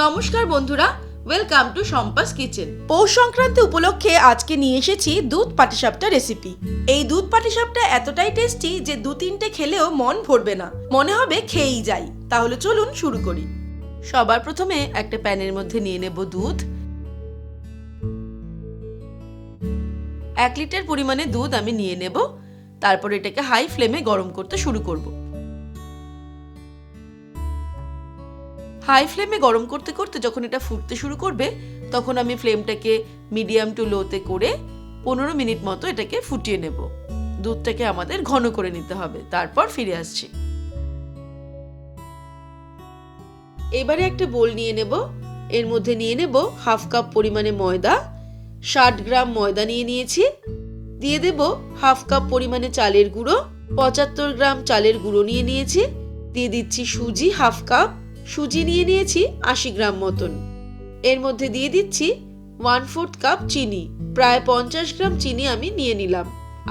নমস্কার বন্ধুরা, welcome to Shampa's kitchen. Poush Sankranti উপলক্ষে আজকে নিয়ে এসেছি দুধ পাটিসাপটা রেসিপি। এই দুধ পাটিসাপটা এতটাই টেস্টি যে 2-3টে খেলেও মন ভরবে না, মনে হবে খেয়েই যাই। তাহলে চলুন শুরু করি। সবার প্রথমে একটা প্যানের মধ্যে নিয়ে নেব দুধ। 1 লিটার পরিমাণে দুধ আমি নিয়ে নেব। তারপর এটাকে হাই ফ্লেমে গরম করতে শুরু করব। হাই ফ্লেমে গরম করতে করতে যখন এটা ফুটতে শুরু করবে, তখন আমি ফ্লেমটাকে মিডিয়াম টু লোতে করে 15 মিনিট মতো এটাকে ফুটিয়ে নেব। দুধটাকে আমাদের ঘন করে নিতে হবে। তারপর ফিরে আসছি। এবারে একটা বোল নিয়ে নেব। এর মধ্যে নিয়ে নেব 1/2 কাপ পরিমাণে ময়দা। 60 গ্রাম ময়দা নিয়ে নিয়েছি। দিয়ে দেব 1/2 কাপ পরিমাণে চালের গুঁড়ো। 75 গ্রাম চালের গুঁড়ো নিয়ে নিয়েছি। দিয়ে দিচ্ছি সুজি 1/2 কাপ। সুজি নিয়ে নিয়েছি 80 গ্রাম মতন। এর মধ্যে দিয়ে দিচ্ছি 1/4 কাপ চিনি। প্রায় 50 গ্রাম চিনি আমি নিয়ে নিলাম।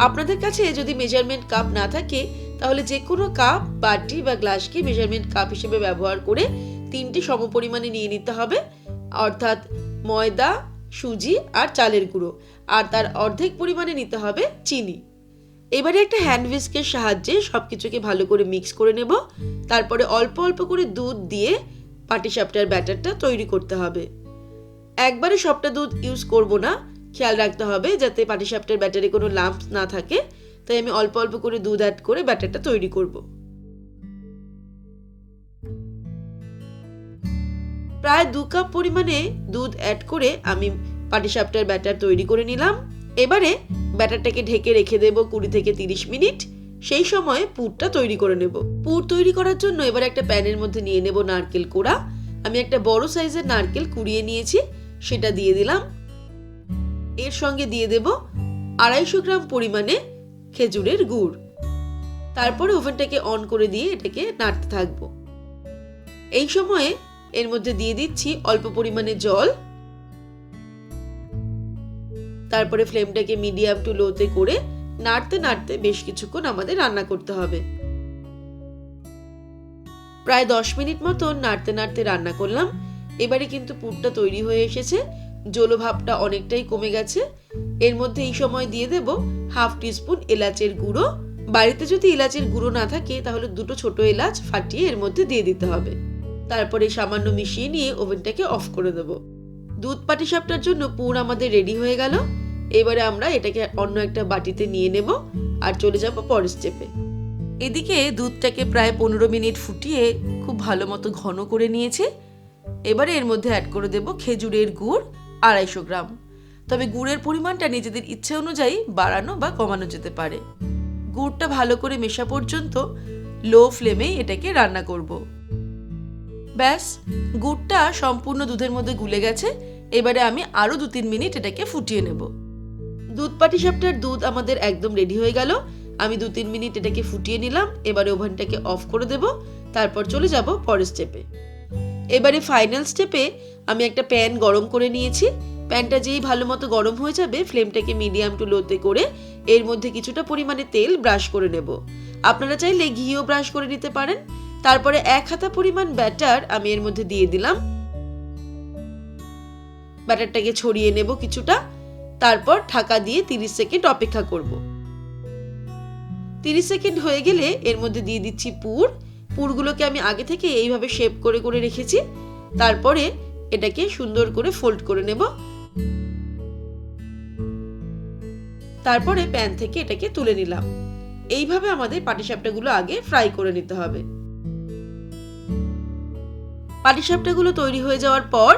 আপনাদের কাছে যদি মেজারমেন্ট কাপ না থাকে, তাহলে যে কোনো কাপ, বাটি বা গ্লাসকে মেজারমেন্ট কাপ হিসেবে ব্যবহার করে 3টে সমপরিমাণে নিয়ে নিতে হবে। অর্থাৎ ময়দা, সুজি আর চালের গুঁড়ো, আর তার অর্ধেক পরিমাণে নিতে হবে চিনি। এবারে একটা হ্যান্ড হুইস্কের সাহায্যে সবকিছুকে ভালো করে মিক্স করে নেব। তারপরে অল্প অল্প করে দুধ দিয়ে পাটিসাপটার ব্যাটারটা তৈরি করতে হবে। একবারে সবটা দুধ ইউজ করব না, খেয়াল রাখতে হবে যাতে পাটিসাপটার ব্যাটারে কোনো লাম্পস না থাকে। তাই আমি অল্প অল্প করে দুধ অ্যাড করে ব্যাটারটা তৈরি করব। প্রায় 2 কাপ পরিমাণে দুধ অ্যাড করে আমি পাটিসাপটার ব্যাটার তৈরি করে নিলাম। এবারে ব্যাটারটাকে ঢেকে রেখে দেব 20 থেকে 30 মিনিট। সেই সময় পুরটা তৈরি করে নেব। পুর তৈরি করার জন্য এবার একটা প্যানের মধ্যে নিয়ে নেব নারকেল কোড়া। আমি একটা বড় সাইজের নারকেল কুড়িয়ে নিয়েছি, সেটা দিয়ে দিলাম। এর সঙ্গে দিয়ে দেব 250 গ্রাম পরিমাণে খেজুরের গুড়। তারপরে ওভেনটাকে অন করে দিয়ে এটাকে নাড়তে থাকবো। এই সময়ে এর মধ্যে দিয়ে দিচ্ছি অল্প পরিমাণে জল। তারপরে ফ্লেমটাকে মিডিয়াম টু লোতে করে নাড়তে নাড়তে বেশ কিছুক্ষণ আমাদের রান্না করতে হবে। প্রায় 10 মিনিট মতো নাড়তে নাড়তে রান্না করলাম। এবারে কিন্তু পুরটা তৈরি হয়ে এসেছে, জলো ভাবটা অনেকটাই কমে গেছে। এর মধ্যে এই সময় দিয়ে দেব 1/2 টিস্পুন এলাচের গুঁড়ো। বাড়িতে যদি এলাচের গুঁড়ো না থাকে, তাহলে 2টো ছোট এলাচ ফাটিয়ে এর মধ্যে দিয়ে দিতে হবে। তারপরে সামান্য মিশিয়ে নিয়ে ওভেনটাকে অফ করে দেব। দুধ পাটিসাপটার জন্য পুর আমাদের রেডি হয়ে গেল। এবারে আমরা এটাকে অন্য একটা বাটিতে নিয়ে নেব আর চলে যাব পরের স্টেপে। এদিকে দুধটাকে প্রায় 15 মিনিট ফুটিয়ে খুব ভালো মতো ঘন করে নিয়েছি। এবারে এর মধ্যে অ্যাড করে দেব খেজুরের গুড় 250 গ্রাম। তবে গুড়ের পরিমাণটা নিজেদের ইচ্ছে অনুযায়ী বাড়ানো বা কমানো যেতে পারে। গুড়টা ভালো করে মেশা পর্যন্ত লো ফ্লেমে এটাকে রান্না করব। ব্যাস, গুড়টা সম্পূর্ণ দুধের মধ্যে গুলে গেছে। এবারে আমি আরো 2-3 মিনিট এটাকে ফুটিয়ে নেব। দুধ পাটিসাপটার দুধ আমাদের একদম রেডি হয়ে গেল। আমি 2-3 মিনিট এটাকে ফুটিয়ে নিলাম। এবারে ওভেনটাকে অফ করে দেব। তারপর চলে যাব পরের স্টেপে। এবারে ফাইনাল স্টেপে আমি একটা প্যান গরম করে নিয়েছি। প্যানটা যেই ভালো মতো গরম হয়ে যাবে, ফ্লেমটাকে মিডিয়াম টু লোতে করে এর মধ্যে কিছুটা পরিমাণে তেল ব্রাশ করে নেব। আপনারা চাইলে ঘিও ব্রাশ করে নিতে পারেন। তারপরে 1 হাতা পরিমাণ ব্যাটার আমি এর মধ্যে দিয়ে দিলাম। ব্যাটারটাকে ছড়িয়ে নেব কিছুটা। তারপর ঢাকা দিয়ে 30 সেকেন্ড অপেক্ষা করব। 30 সেকেন্ড হয়ে গেলে এর মধ্যে দিয়ে দিচ্ছি পুর। পুরগুলোকে আমি আগে থেকে এইভাবে শেপ করে করে রেখেছি। তারপরে এটাকে সুন্দর করে ফোল্ড করে নেব। তারপরে প্যান থেকে এটাকে তুলে নিলাম। এইভাবে আমাদের পাটিসাপটাগুলো আগে ফ্রাই করে নিতে হবে। পাটিসাপটাগুলো তৈরি হয়ে যাওয়ার পর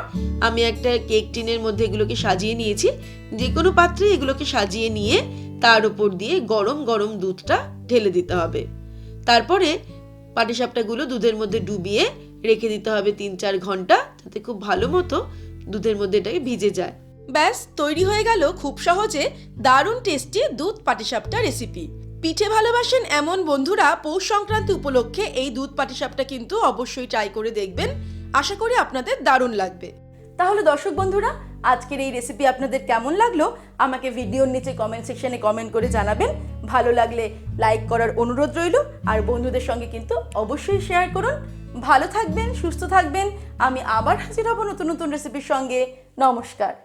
আমি একটা কেক টিনের মধ্যে এগুলোকে সাজিয়ে নিয়েছি। যে কোনো পাত্রে এগুলোকে সাজিয়ে নিয়ে তার উপর দিয়ে গরম গরম দুধটা ঢেলে দিতে হবে। তারপরে পাটিসাপটাগুলো দুধের মধ্যে ডুবিয়ে রেখে দিতে হবে 3-4 ঘন্টা, যাতে খুব ভালো মতো দুধের মধ্যে এটাকে ভিজে যায়। ব্যাস, তৈরি হয়ে গেল খুব সহজে দারুণ টেস্টি দুধ পাটিসাপটা রেসিপি। পিঠে ভালোবাসেন এমন বন্ধুরা পৌষ সংক্রান্তি উপলক্ষে এই দুধ পাটিসাপটা কিন্তু অবশ্যই ট্রাই করে দেখবেন। আশা করি আপনাদের দারুণ লাগবে। তাহলে দর্শক বন্ধুরা, আজকের এই রেসিপি আপনাদের কেমন লাগলো আমাকে ভিডিওর নিচে কমেন্ট সেকশনে কমেন্ট করে জানাবেন। ভালো লাগলে লাইক করার অনুরোধ রইল, আর বন্ধুদের সঙ্গে কিন্তু অবশ্যই শেয়ার করুন। ভালো থাকবেন, সুস্থ থাকবেন। আমি আবার হাজির হব নতুন নতুন রেসিপির সঙ্গে। নমস্কার।